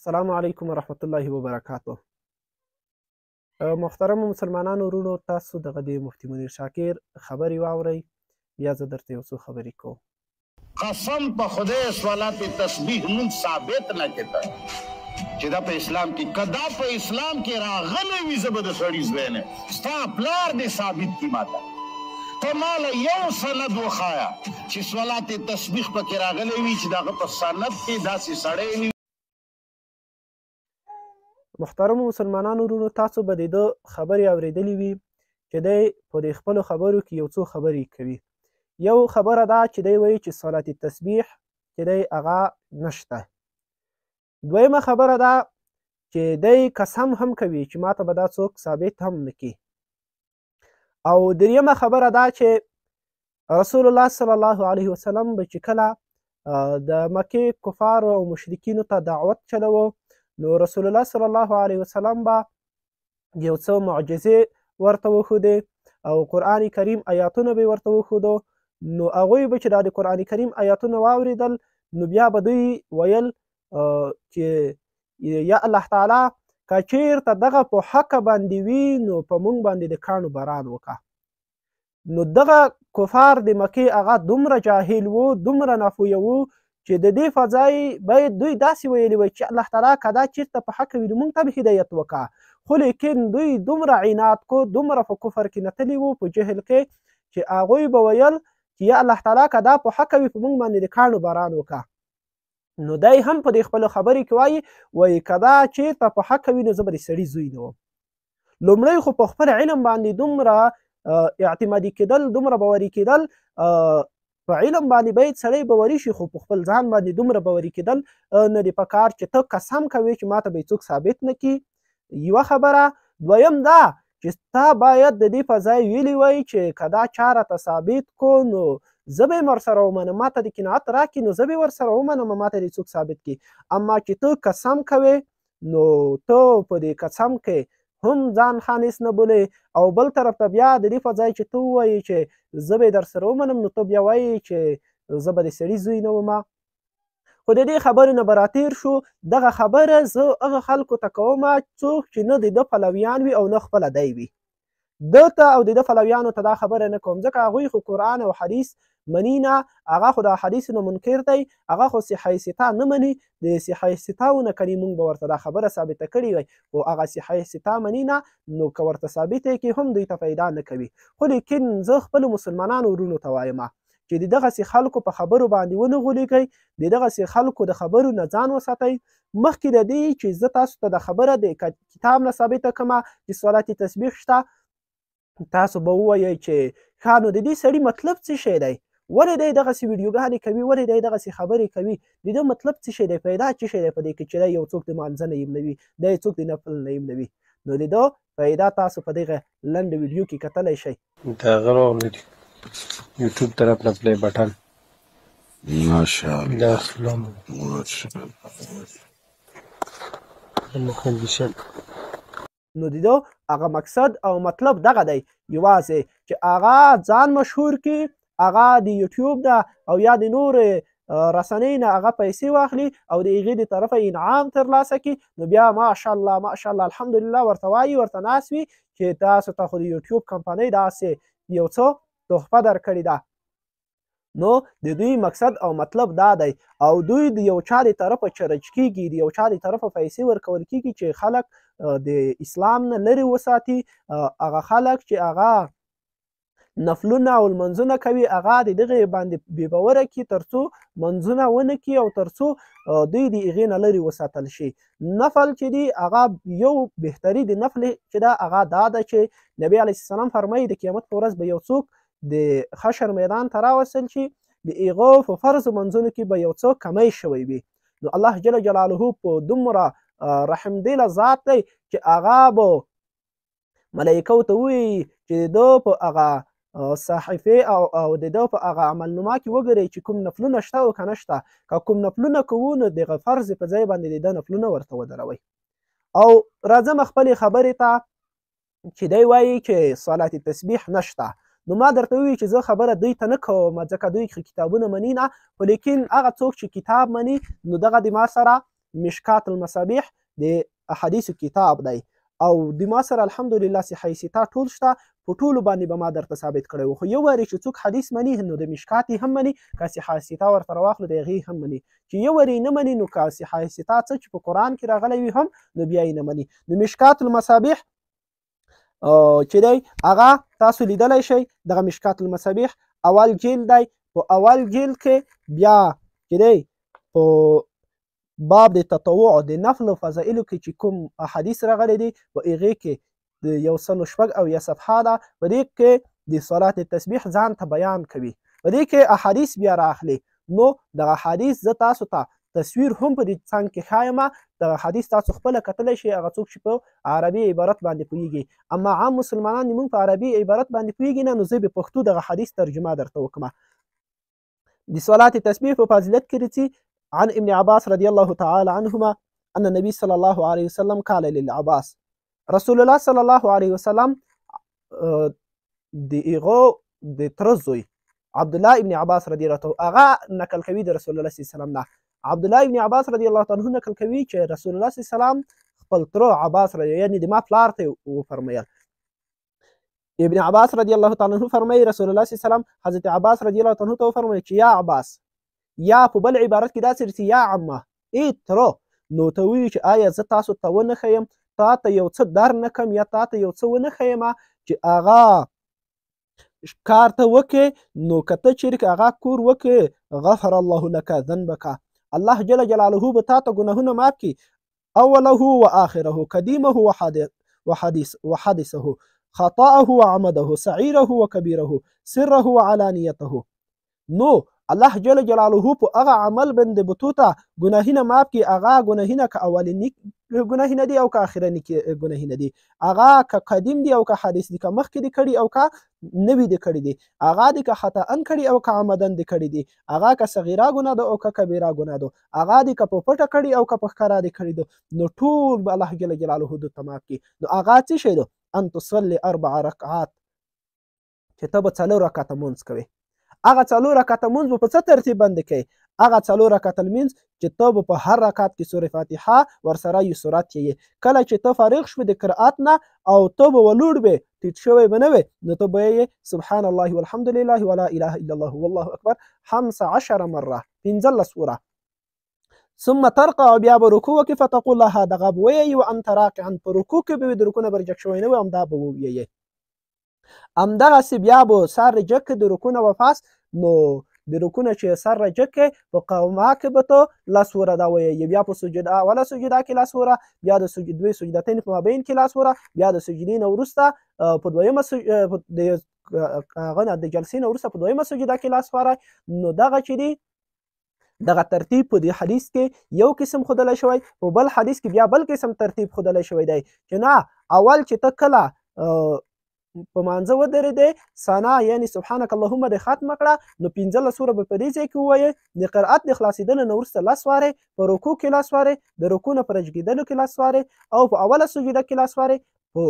السلام علیکم ورحمت الله وبرکاتو. محترمو مسلمانانو ورونو، تاسو دغه د مفتي منیر شاکر خبرې واورئ. بیا زه درته یو څو خبرې کوم. قسم په خدای صلات تسبیح مون ثابت نه کېده چې دا په اسلام کې کدا په اسلام کې راغلی وي زه به د سړي زوی نه ستا پلار دې ثابت کړي ماته ته ماله یو سند وښایه چې صلات تسبیح پکې راغلی وي چې د هغه په سند کې داسې سړی وي. محترمو مسلمانانو ورونو، تاسو به د ده خبرې اورېدلې وي چې دی په دې خپلو خبرو کې یو څو خبرې کوي. یو خبره دا چې دی وایي چې صلات تسبیح چې دی هغه نشته. دویمه خبره دا چې دی قسم هم کوي چې ماته به دا څوک ثابت هم نه کړي. او دریمه خبره دا چې رسول الله صلی الله علیه وسلم به چې کله د مکې کفارو او مشرکینو ته دعوت چلوه، نو رسول الله صلی الله علیه وسلم به یو څه معجزې ورته وښودې او قرآن کریم آیاتونه به یې ورته وښودو. نو هغوی به چې دا د قرآن کریم آیاتونه واورېدل، نو بیا به دوی ویل چې یا الله تعالی که چېرته دغه په حقه باندې وي نو په موږ باندې د کاڼو باران وکړه. نو دغه کفار د مکې هغه دومره جاهل وو، دومره ناپوه وو چې د دې فضای باید دوی داسې ویلي وی چې الله تعالی که دا چېرته په حقه وي نو موږ ته به هدایت وکړه. خو لیکن دوی دومره عناد کو، دومره په کفر کې نتلي وو، په جهل کې، چې هغوی به ویل چې یا الله تعالی که دا په حقه وي په موږ باندې د کاڼو باران وکړه. نو دی هم په دې خپلو خبرې کې وایي که دا چېرته په حقه وي نو زه به د سړي زوی نه وم. لومړی خو په خپل علم باندې دومره اعتمادي کېدل، دومره باوري کېدل، په علم باندې باید سړی باوري شي، خو په خپل ځان باندې دومره باوري کېدل نه دي په کار چې ته قسم کوې چې ماته به یې څوک ثابت نه کړي. یوه خبره. دویم دا چې تا باید د دې په ځای ویلي وی چې که دا چا راته ثابت کو نو زه به یې ورسره ومنم، ماته د قناعت راکړي نو زه به یې ورسره ومنم، ماته دې څوک ثابت کړي. اما چې ته قسم کوې نو ته په دې قسم کې هم ځان خانس نه بولې، او بل طرف ته بیا د دې په ځای چې ته ووایې چې زه به یې در سره ومنم نو ته بیا وایې چې زه به د سړي زوی نه ومه. خو د دې خبرې نه به راتېر شو. دغه خبره زه هغه خلکو ته کومه څوک چې نه د ده پلویان وي او نه خپله دی وي. ده ته او د ده پلویانو ته دا خبره نه کوم، ځکه هغوی خو قرآن او حدیث مني نه، هغه خو د حدیثو نه منکر دی، هغه خو صحه سته نه مني. د صحه ستهو نه کني موږ به ورته دا خبره ثابته کړې وی، خو هغه صحه سته مني نه، نو که ورته ثابته یې کړي هم دوی ته فایده نه کوي. خو لیکن زه خپلو مسلمانانو ورونو ته وایم چې د دغسې خلکو په خبرو باندې ونه غولېږئ، د دغسې خلکو د خبرو نه ځان وساتئ. مخکې د دې چې زه تاسو ته د خبره د کتاب نه ثابته کړمه چې صلات تسبیح شته، تاسو به ووایئ چې ښه نو د دې سړي مطلب څه شی دی، ولې دی دغسې ویډیوګانې کوي، ولې دی دغسې خبرې کوي، د ده مطلب څه شی دی، پیدا څه شی دی په دې کې چې دی یو څوک د مانځه نه یم نه وي، دی څوک د نفل نه یم نه وي. نو د ده پیدا تاسو په دغه لنډ ویډیو کې کتلی شئ. د هغه راغلی دی یوټیوب طرف نه پلی بټن. ماشاءالله. دا اسلام مخندشن. نو د ده هغه مقصد او مطلب دغه دی، یوازې چې هغه ځان مشهور کړي، هغه د یوټیوب نه او یا د نورې رسنۍ نه هغه پیسې واخلي او د هغې د طرفه انعام ترلاسه کړي. نو بیا ماشاءالله ماشاءالله الحمدلله ورته وایي، ورته ناست وي چې تاسو ته خو د یوټیوب کمپنۍ داسې یو څه تحفه درکړې ده. نو د دوی مقصد او مطلب دا دی، او دوی د یو چا د طرفه چرج کېږي، د یو چا د طرفه پیسې ورکول کېږي چې خلک د اسلام نه لرې وساتي. هغه خلک چې هغه نفلونه او لمنځونه کوي، هغه د دغې باندې بې باوره کړي تر څو منځونه ونه کړي او تر څو دوی د هغې نه لرې وساتل شي. نفل چې دی هغه یو بهتري د نفل چې ده هغه دا ده چې نبي علیه السلام فرمایي د قیامت په ورځ به یو څوک د حشر میدان ته راوستل شي، د هغو په فرضو منځونو کې به یو څه کمی شوی وي. نو الله جل جلاله په دومره رحمدله ذات دی چې هغه به ملایکو ته ووایي چې د ده په هغه صحیفې او د ده په هغه عملنامه کې وګورئ چې کوم نفلونه شته او که نه شته. که کوم نفلونه کوو نو دغه فرض په ځای باندې د ده نفلونه ورته ودروئ. او راځم خپلې خبرې ته چې دی وایي چې صلات تسبیح نشته. نو ما درته وویل چې زه خبره دوی ته نه کوم ځکه دوی کتابونه مني نه، خو لیکن هغه څوک چې کتاب مني نو دغه د ما سره مشکات المصابیح د احادیثو کتاب دی او د ما سره الحمدلله صحیح ستا ټول شته په ټولو باندې به ما درته ثابت کړی و خو یو وارې چې څوک حدیث مني نو د مشکات هم مني که صحیح ستا ورته راواخلو د هغې هم مني چې یو وارې نه مني نو که صحیح ستا څه چې په قرآن کې راغلی وي هم نو بیا یې نه مني. نو مشکات المصابیح چې دی هغه تاسو لیدلی شئ دغه مشکات المصابیح اول جلد دی په اول جلد کې بیا چې دی په باب د تطوع د نفل او فضایلو کې چې کوم احادیث راغلی دي په هغې کې د 106 صفحه ده په دې کې د صلات تسبیح ځان ته بیان کوي په دې کې احادیث بیا راخلي نو دغه حدیث زه تاسو ته تصویر هم په دې څنګ کې ښایم دغه حدیث تاسو خپله کتلی شئ هغه څوک چې په عربي عبارت باندې پوهېږي اما عام مسلمانان موږ په عربي عبارت باندې پوهېږي نه نو زه به پښتو دغه حدیث ترجمه درته وکړم. د صلات تسبیح په فضیلت کې راځي عن ابن عباس رضی الله تعالی عنهما ان النبي صلى الله عليه وسلم قال للعباس رسول الله صلی الله علیه وسلم د هغو د تره زوی عبدالله ابن عباس رضی الله تعالی هغه نقل کوي د رسول الله صلی الله علیه وسلم نه عبدالله ابن عباس رضی الله تعالی عنه نقل کوي چې رسول الله صلی الله علیه وسلم خپل تره عباس یعنی د ما پلار ته وفرمیل ابن عباس رضی الله تعالی عنه فرمایي رسول الله صلی الله علیه وسلم حضرت عباس رضی الله تعالی عنه ته وفرمیل چې یا عباس یا په بل عبارت کې داسې رسي یا عمه ای تره نو ته ووایي چې آیا زه تاسو ته ونه ښیم تا ته یو څه در نه کم یا تا ته یو څه ونه ښیم چې هغه کار ته وکړې نو که ته چیرې هغه کور وکړې غفر الله لك ذنبک الله جل جلاله به تا ته ګناهونه معاف کړي اوله و آخره قدیمه وحدیثه خطأه وعمده صغیره وکبیره سره وعلانیته نو الله جل جلاله په هغه عمل باندې به تو ته ګناهونه معاف کړي هغه ګناهونه که اولني ګناهونه دي او که آخرني ګناهونه دي هغه که قدیم دي او که حدیث دي که مخکې دي کړي او که نوي دي کړي دي هغه دي که خطأ کړي او که عمدن دي کړي دي هغه که صغیره ګناه ده او که کبیره ګناه ده هغه دي که په پټه کړي او که په ښکاره دي کړي ده نو ټول به الله جل جلاله ده ته معاف کړي. نو هغه څه شی ده ان تصلي 4 رکعات چې ته به 4 رکعته لمونځ کوې هغه 4 رکعته لمونځ به په څه ترتیب باندې کوې هغه 4 رکعته لمونځ چې ته به په هر رکعت کې سورې فاتحه ورسره یو سورت یې کله چې ته فارغ شوې د قرأت نه او ته به ولوړ وې ټیټ شوی به نه وې نو ته به یې سبحان الله والحمد لله ولا اله الا الله والله اکبر 15 مره 15 سوره ثم ترقع بیا به رکوع وکړې فتقول لها دغه به ویې وانت راکعا په رکوع کې به د رکوع نه برجک شوی نه وي همدا به وویې همدغسې بیا به سر رجک کې د رکوع نه وپاس نو د رکوع نه چې سر رجک کې په قومه کې به ته لس وره دا ویې بیا په سجده اوله سجده کې لس وره بیا د دوی سجدتین په مابین کې لس وره بیا د سجدې نه وروسته په دویمه هغه نه د جلسې نه وروسته په دویمه سجده کې لس وره نو دغه چې دی دغه ترتیب په دې حدیث کې یو قسم ښودلی شوی په بل حدیث کې بیا بل قسم ترتیب ښودلی شوی دی چې نه اول چې ته کله په مانځه ودرېدې ثنا یعنې سبحانک اللهم دې ختمه کړه نو 15 سوره به په دې ځای کې ووایې د قرأت د خلاصېدلو نه وروسته 10 وارې په رکوع کې 10 وارې د رکوع نه په رجګېدلو کې 10 وارې او په اوله سجده کې 10 وارې په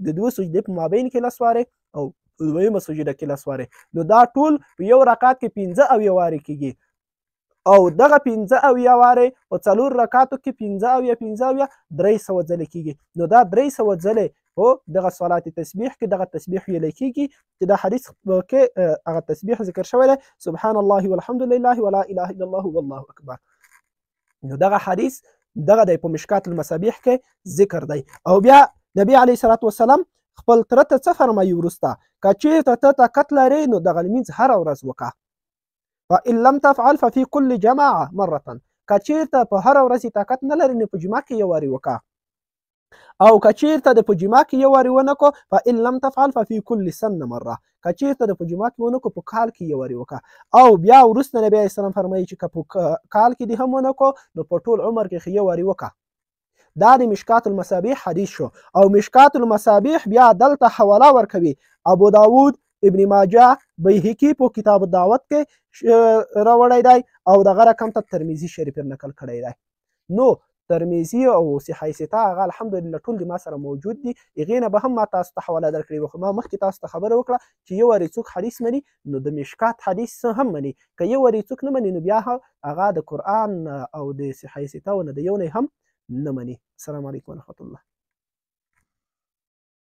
د دوه سجدې په مابین کې 10 وارې او په دویمه سجده کې 10 وارې نو دا ټول په یو رکعت کې 15 وارې کېږي او دغه 15 وارې په 4 رکعاتو کې 15 300 ځلې کېږي نو دا 300 ځلې په دغه صلات تسبیح کې دغه تسبیح ویلی کېږي چې دا حدیث کې هغه تسبیح ذکر شوی دی سبحان الله والحمد لله ولا اله الا الله والله اکبر نو دغه حدیث دغه دی په مشکات المصابیح کې ذکر دی. او بیا نبی علیه الصلاة والسلام خپل تره ته څه فرمایي وروسته که چېرته ته طاقت لرې نو دغه لمونځ هره ورځ وکړه فإن لم تفعل ففي كل جماعة مرة که چېرته په هره ورځ طاقت نه لرې نو په جمعه کې یو وارې وکړه او که چېرته د په جمعه کې یو وارې ونه کړو فإن لم تفعل ففي كل سنة مرة که چېرته د په جمعه کې ونه کړو په کال کې یو وارې وکړه او بیا وروسته نبي علیه السلام فرمایي چې که په کال کې دې هم ونه کړو نو په ټول عمر کې یو وارې وکړه دا د مشکات المصابیح حدیث شو او مشکات المصابیح بیا دلته حواله ورکوي ابو داود ابن ماجه بیهقي په کتاب الدعوت کې راوړی دی او دغه رقم ته ترمذي شریف نقل کړی دی. نو ترمذي او صحیح سته هغه الحمدلله ټول د ما سره موجود دي. هغې نه به هم ما تاسو ته حواله درکړې وه، خو ما مخکې تاسو ته خبره وکړه چې یو وارې څوک حدیث مني نو د مشکات حدیث هم مني، که یو وارې څوک نه مني نو بیا هغه د قرآن او د صحیح سته نه د یو نه هم نه مني. السلام علیکم ورحمة الله.